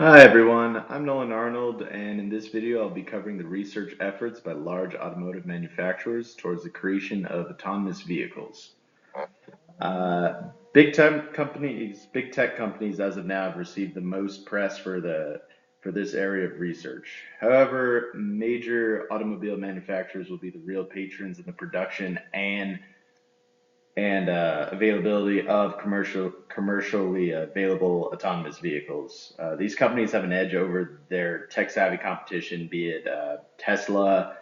Hi everyone, I'm Nolan Arnold, and in this video I'll be covering the research efforts by large automotive manufacturers towards the creation of autonomous vehicles. Big tech companies as of now have received the most press for this area of research. However, major automobile manufacturers will be the real patrons in the production and availability of commercially available autonomous vehicles. These companies have an edge over their tech-savvy competition, be it Tesla,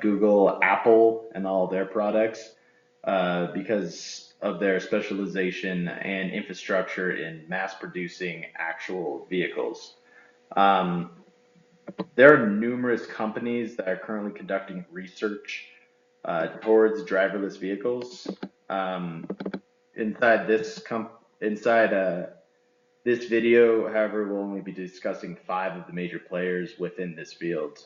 Google, Apple, and all their products, because of their specialization and infrastructure in mass producing actual vehicles. Um, there are numerous companies that are currently conducting research towards driverless vehicles. Um, inside this inside this video, however, we'll only be discussing five of the major players within this field.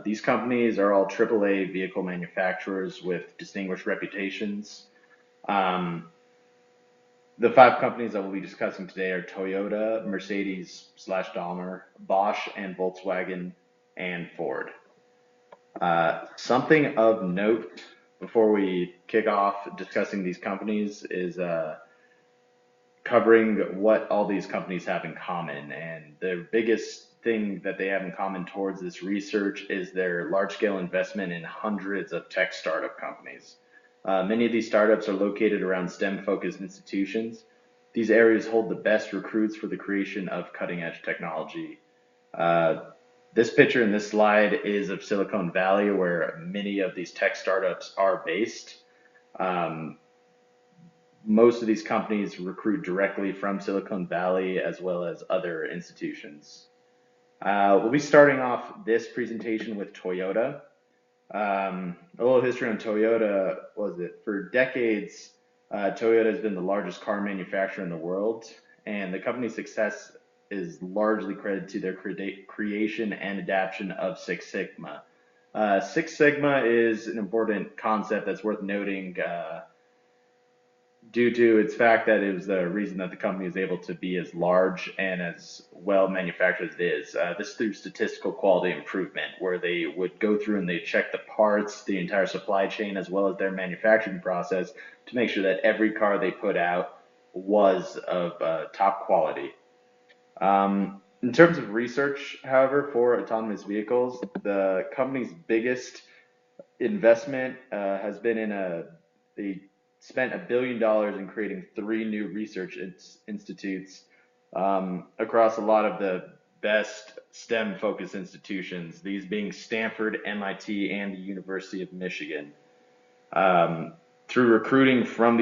These companies are all AAA vehicle manufacturers with distinguished reputations. Um, the five companies that we'll be discussing today are Toyota, Mercedes slash Daimler, Bosch, and Volkswagen, and Ford. Something of note before we kick off discussing these companies is covering what all these companies have in common. And the biggest thing that they have in common towards this research is their large scale investment in hundreds of tech startup companies. Many of these startups are located around STEM focused institutions. These areas hold the best recruits for the creation of cutting edge technology. Uh, this picture in this slide is of Silicon Valley, where many of these tech startups are based. Um, Most of these companies recruit directly from Silicon Valley as well as other institutions. We'll be starting off this presentation with Toyota. A little history on Toyota was it for decades, Toyota has been the largest car manufacturer in the world, and the company's success is largely credited to their creation and adaptation of Six Sigma. Six Sigma is an important concept that's worth noting due to its fact that it was the reason that the company is able to be as large and as well manufactured as it is. This through statistical quality improvement, where they would go through and they check the parts, the entire supply chain, as well as their manufacturing process to make sure that every car they put out was of top quality. In terms of research, however, for autonomous vehicles, the company's biggest investment has been in they spent $1 billion in creating three new research institutes across a lot of the best STEM focused institutions, these being Stanford, MIT, and the University of Michigan. Um, Through recruiting from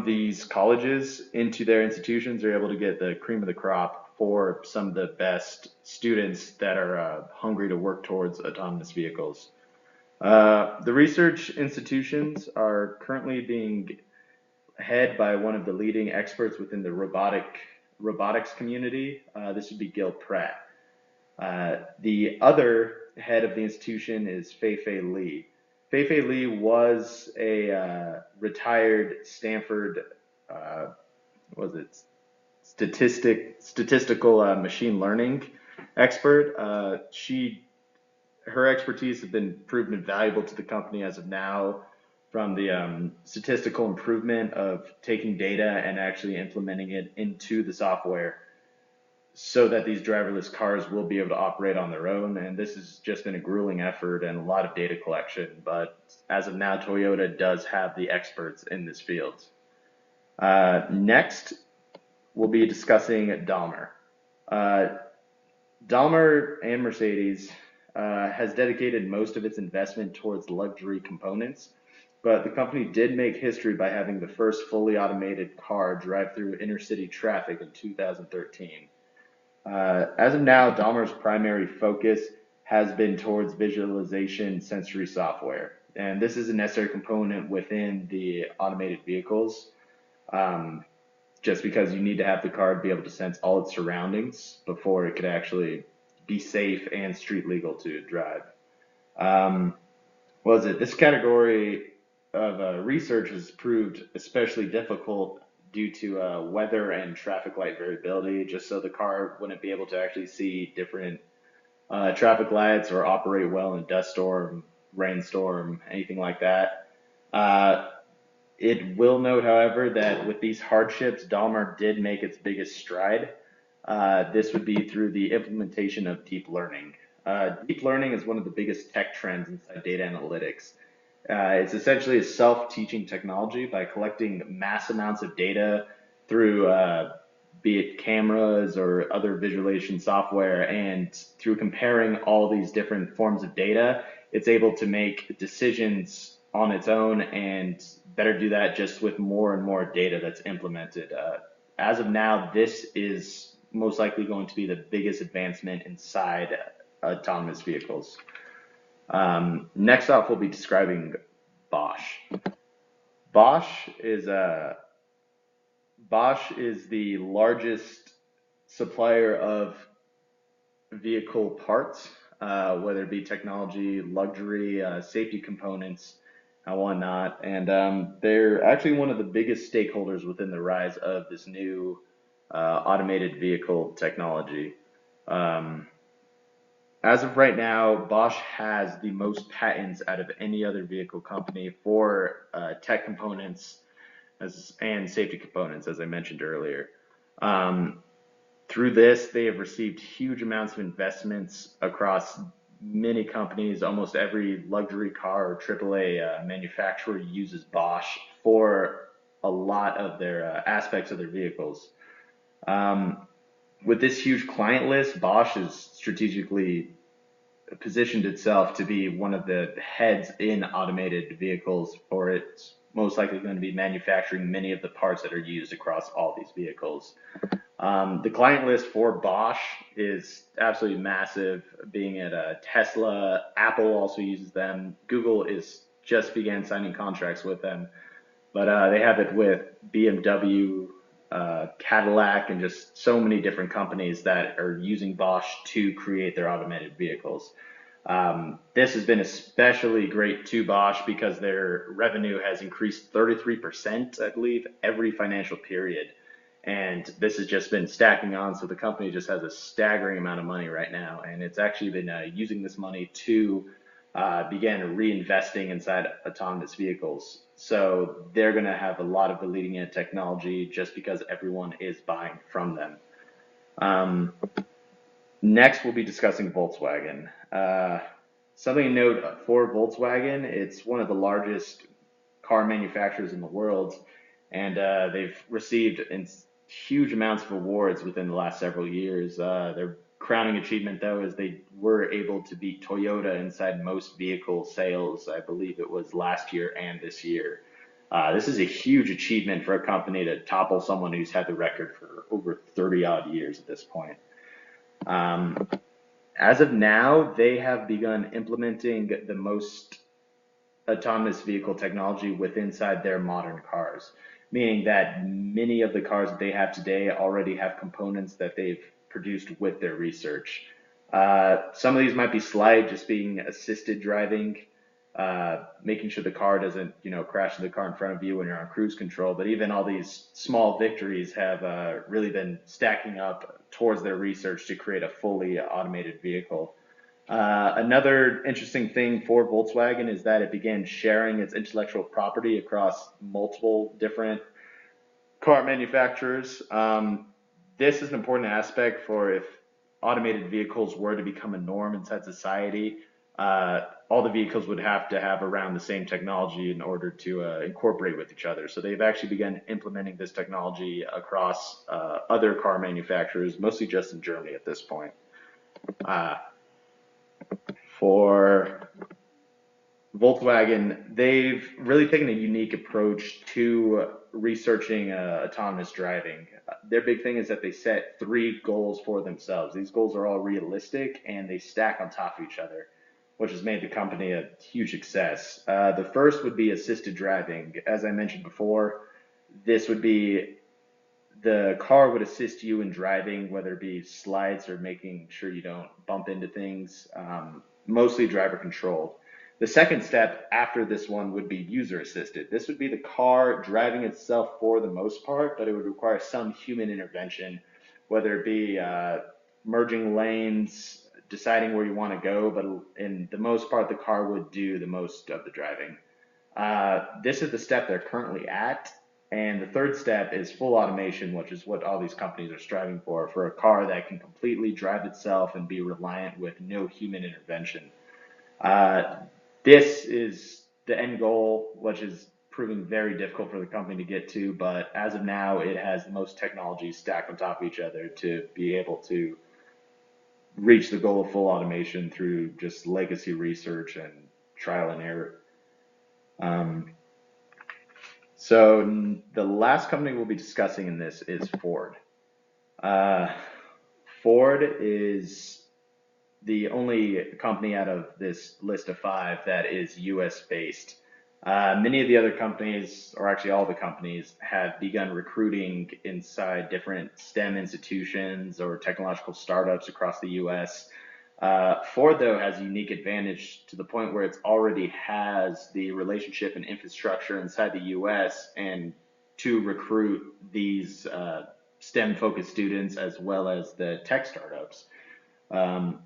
these colleges into their institutions, they're able to get the cream of the crop for some of the best students that are hungry to work towards autonomous vehicles. The research institutions are currently being head by one of the leading experts within the robotics community. This would be Gil Pratt. The other head of the institution is Fei-Fei Li. Fei-Fei Li was a retired Stanford, uh, what was it, statistical machine learning expert. Her expertise has been proven invaluable to the company as of now, from the statistical improvement of taking data and actually implementing it into the software so that these driverless cars will be able to operate on their own. And this has just been a grueling effort and a lot of data collection. But as of now, Toyota does have the experts in this field. Next, we'll be discussing Daimler. Uh, Daimler and Mercedes has dedicated most of its investment towards luxury components, but the company did make history by having the first fully automated car drive through inner city traffic in 2013. As of now, Daimler's primary focus has been towards visualization sensory software, and this is a necessary component within the automated vehicles. Um, just because you need to have the car be able to sense all its surroundings before it could actually be safe and street legal to drive. Um, was it this category of research has proved especially difficult due to weather and traffic light variability, just so the car wouldn't be able to actually see different traffic lights or operate well in a dust storm, rainstorm, anything like that. Uh, it will note, however, that with these hardships, Dahmer did make its biggest stride. This would be through the implementation of deep learning. Deep learning is one of the biggest tech trends inside data analytics. It's essentially a self-teaching technology by collecting mass amounts of data through, be it cameras or other visualization software, and through comparing all these different forms of data, it's able to make decisions on its own and better do that just with more and more data that's implemented. As of now, this is most likely going to be the biggest advancement inside autonomous vehicles. Next off, we'll be describing Bosch. Bosch is a Bosch is the largest supplier of vehicle parts, whether it be technology, luxury, safety components, and whatnot. And they're actually one of the biggest stakeholders within the rise of this new automated vehicle technology. Um, as of right now, Bosch has the most patents out of any other vehicle company for tech components and safety components, as I mentioned earlier. Um, Through this, they have received huge amounts of investments across many companies. Almost every luxury car or AAA manufacturer uses Bosch for a lot of their aspects of their vehicles. Um, with this huge client list, Bosch is strategically positioned itself to be one of the heads in automated vehicles, for it's most likely going to be manufacturing many of the parts that are used across all these vehicles. The client list for Bosch is absolutely massive, being at Tesla. Apple also uses them. Google is just began signing contracts with them, but they have it with BMW, Cadillac, and just so many different companies that are using Bosch to create their automated vehicles. This has been especially great to Bosch because their revenue has increased 33%, I believe, every financial period. And this has just been stacking on, so the company just has a staggering amount of money right now, and it's actually been using this money to begin reinvesting inside autonomous vehicles. So they're going to have a lot of the leading edge technology just because everyone is buying from them. Um, Next, we'll be discussing Volkswagen. Something to note for Volkswagen, it's one of the largest car manufacturers in the world, and they've received huge amounts of awards within the last several years. Their crowning achievement, though, is they were able to beat Toyota inside most vehicle sales. I believe it was last year and this year. This is a huge achievement for a company to topple someone who's had the record for over 30 odd years at this point. Um, as of now, they have begun implementing the most autonomous vehicle technology with inside their modern cars, meaning that many of the cars that they have today already have components that they've produced with their research. Some of these might be slight, just being assisted driving, making sure the car doesn't, crash the car in front of you when you're on cruise control. But even all these small victories have really been stacking up towards their research to create a fully automated vehicle. Another interesting thing for Volkswagen is that it began sharing its intellectual property across multiple different car manufacturers. This is an important aspect for if automated vehicles were to become a norm inside society. All the vehicles would have to have around the same technology in order to incorporate with each other. So they've actually begun implementing this technology across other car manufacturers, mostly just in Germany at this point. Uh, for Volkswagen, they've really taken a unique approach to researching autonomous driving. Their big thing is that they set three goals for themselves. These goals are all realistic and they stack on top of each other, which has made the company a huge success. The first would be assisted driving. As I mentioned before, this would be the car would assist you in driving, whether it be slides or making sure you don't bump into things, mostly driver controlled. The second step after this one would be user assisted. This would be the car driving itself for the most part, but it would require some human intervention, whether it be merging lanes, deciding where you want to go, but in the most part, the car would do the most of the driving. This is the step they're currently at. And the third step is full automation, which is what all these companies are striving for a car that can completely drive itself and be reliant with no human intervention. Uh, this is the end goal, which is proving very difficult for the company to get to, but as of now, it has the most technologies stacked on top of each other to be able to reach the goal of full automation through just legacy research and trial and error. Um, so the last company we'll be discussing in this is Ford. Uh, Ford is the only company out of this list of five that is US based. Many of the other companies, or actually all the companies, have begun recruiting inside different STEM institutions or technological startups across the US. Ford, though, has a unique advantage to the point where it already has the relationship and infrastructure inside the US and to recruit these STEM focused students as well as the tech startups. Um,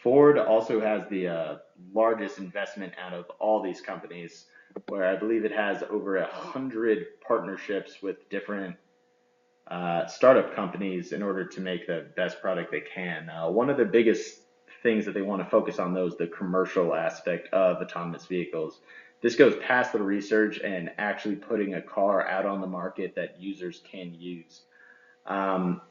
Ford also has the largest investment out of all these companies, where I believe it has over 100 partnerships with different startup companies in order to make the best product they can. One of the biggest things that they want to focus on, though, is the commercial aspect of autonomous vehicles. This goes past the research and actually putting a car out on the market that users can use. Um,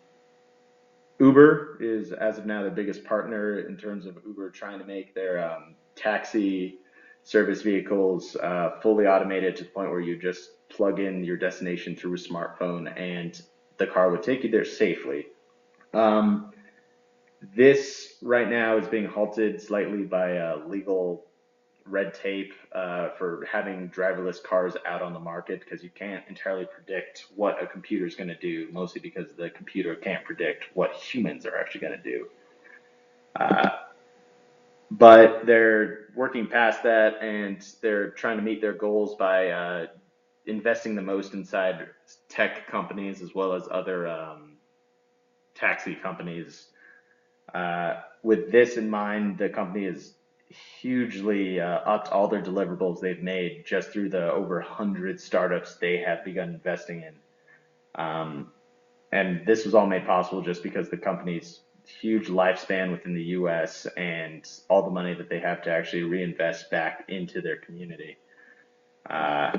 Uber is, as of now, the biggest partner in terms of Uber trying to make their taxi service vehicles fully automated to the point where you just plug in your destination through a smartphone and the car would take you there safely. Um, this right now is being halted slightly by legal red tape for having driverless cars out on the market because you can't entirely predict what a computer is going to do, mostly because the computer can't predict what humans are actually going to do. Uh, but they're working past that and they're trying to meet their goals by investing the most inside tech companies as well as other taxi companies. With this in mind, the company has hugely upped all their deliverables they've made just through the over 100 startups they have begun investing in. Um, and this was all made possible just because the company's huge lifespan within the US and all the money that they have to actually reinvest back into their community. Uh,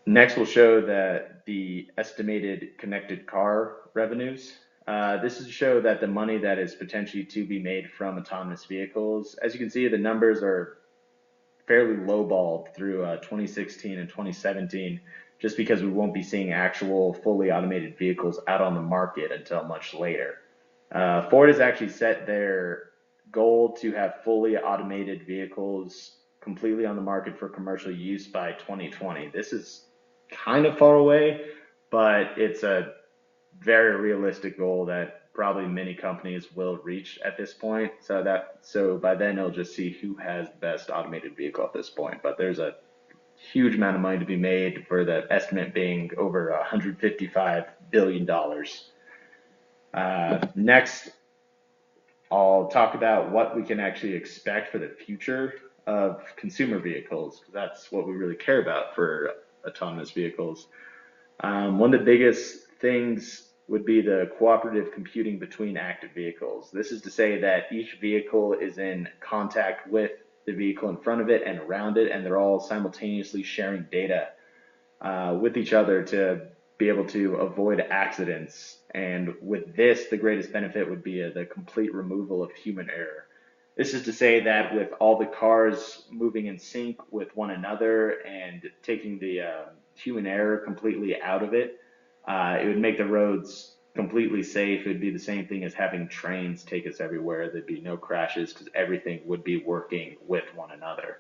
Next, we'll show that the estimated connected car revenues. This is to show that the money that is potentially to be made from autonomous vehicles. As you can see, the numbers are fairly lowballed through 2016 and 2017, just because we won't be seeing actual fully automated vehicles out on the market until much later. Ford has actually set their goal to have fully automated vehicles completely on the market for commercial use by 2020. This is kind of far away, but it's a very realistic goal that probably many companies will reach at this point. So by then they'll just see who has the best automated vehicle at this point. But there's a huge amount of money to be made for the estimate being over $155 billion. Next, I'll talk about what we can actually expect for the future of consumer vehicles, because that's what we really care about for autonomous vehicles. One of the biggest things would be the cooperative computing between active vehicles. This is to say that each vehicle is in contact with the vehicle in front of it and around it, and they're all simultaneously sharing data with each other to be able to avoid accidents. And with this, the greatest benefit would be the complete removal of human error. This is to say that with all the cars moving in sync with one another and taking the human error completely out of it, it would make the roads completely safe. It would be the same thing as having trains take us everywhere. There'd be no crashes because everything would be working with one another.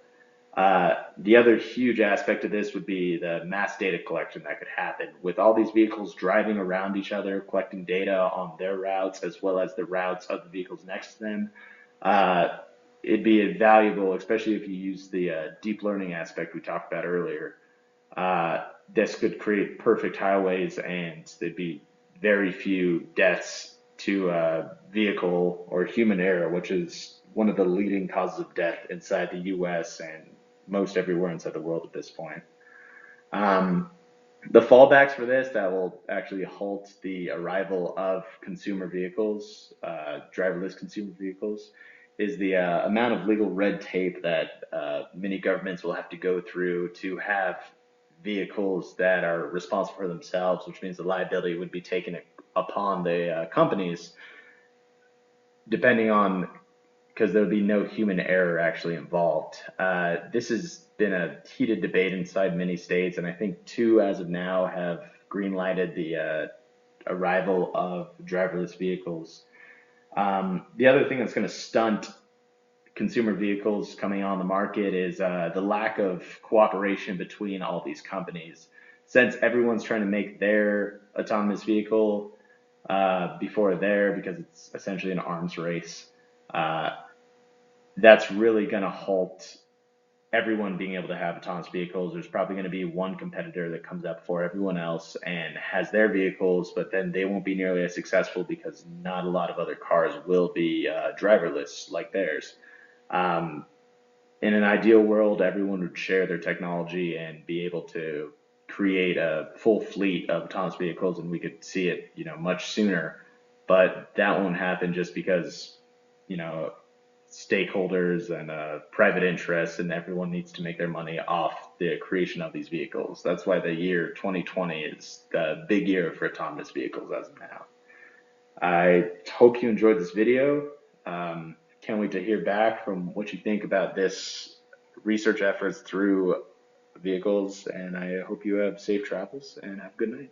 The other huge aspect of this would be the mass data collection that could happen with all these vehicles driving around each other, collecting data on their routes as well as the routes of the vehicles next to them. Uh, it'd be valuable, especially if you use the deep learning aspect we talked about earlier. This could create perfect highways, and there'd be very few deaths to vehicle or human error, which is one of the leading causes of death inside the U.S. and most everywhere inside the world at this point. Um, the fallbacks for this that will actually halt the arrival of consumer vehicles, driverless consumer vehicles, is the amount of legal red tape that many governments will have to go through to have vehicles that are responsible for themselves, which means the liability would be taken upon the companies, depending on because there would be no human error actually involved. This has been a heated debate inside many states, and I think two as of now have green-lighted the arrival of driverless vehicles. The other thing that's going to stunt consumer vehicles coming on the market is the lack of cooperation between all these companies. Since everyone's trying to make their autonomous vehicle before there, because it's essentially an arms race, uh, that's really going to halt everyone being able to have autonomous vehicles. There's probably going to be one competitor that comes up for everyone else and has their vehicles, but then they won't be nearly as successful because not a lot of other cars will be driverless like theirs. Um, in an ideal world, everyone would share their technology and be able to create a full fleet of autonomous vehicles, and we could see it, much sooner. But that won't happen just because, you know, stakeholders and private interests, and everyone needs to make their money off the creation of these vehicles. That's why the year 2020 is the big year for autonomous vehicles as of now. I hope you enjoyed this video. Can't wait to hear back from what you think about this research efforts through vehicles, and I hope you have safe travels and have a good night.